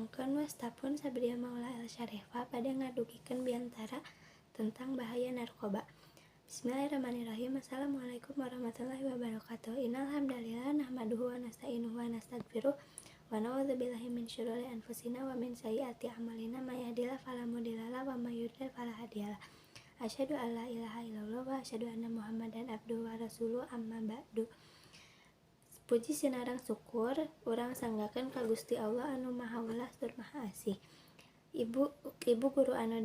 Mangkeun wastapun sabria Maula El Syarifah pada ngadugikeun biantara tentang bahaya narkoba. Bismillahirrahmanirrahim. Assalamualaikum warahmatullahi wabarakatuh. Innal hamdalillah nahmaduhu wa nasta'inuhu wa nastaghfiruh wa na'udzubillahi min syururi anfusina wa min sayyiati a'malina may yahdihillahu fala mudhillalah wa may yudhlil fala hadiyalah. Asyhadu an la ilaha illallah wa asyhadu anna Muhammadan abduhu wa rasuluh, amma ba'du. Puji sinarang syukur urang sanggakeun ka Gusti Allah anu Maha Welas tur Maha Asih. Ibu guru anu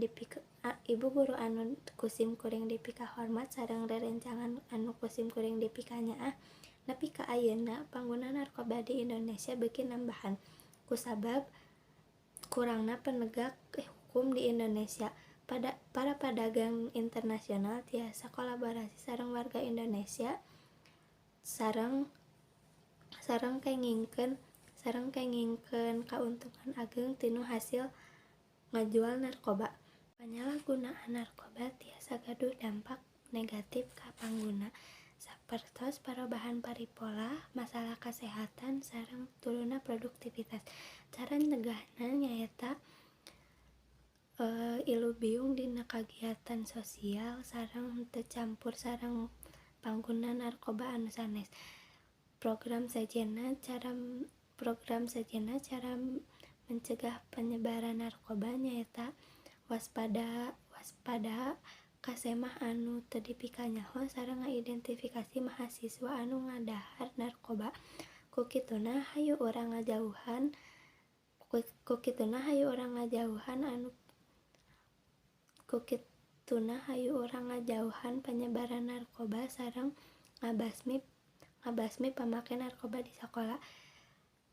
kusim kuring dipika hormat sareng rerencangan anu kusim kuring dipika nyaah nepi ka ayeuna pangguna narkoba di Indonesia beuki nambahan kusabab kurangna penegak hukum di Indonesia. Para pedagang internasional tiasa kolaborasi sareng warga Indonesia sareng kengingkeun kauntungan ageng tinu hasil ngajual narkoba. Penyalahgunaan narkoba tiasa gaduh dampak negatif ka pangguna sapertos perubahan paripola, masalah kesehatan, sareng turunna produktivitas. Cara nyegahna nyaeta ilu biung dina kagiatan sosial sareng teu campur sareng pangguna narkoba anu sanes. Program sejenna cara mencegah penyebaran narkoba nyaeta waspada kasemah anu teu dipika nyaho sareng ngaidentifikasi mahasiswa anu ngadahar narkoba. Kukituna hayu urang ngajauhan penyebaran narkoba sareng ngabasmi pamake narkoba di sakola.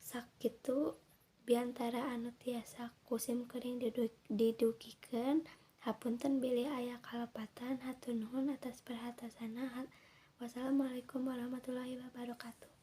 Sakitu biantara anu tiasa kusim kuring didugikeun. Hapunten bilih aya kalepatan. Hatur nuhun atas perhatianna. Wassalamualaikum warahmatullahi wabarakatuh.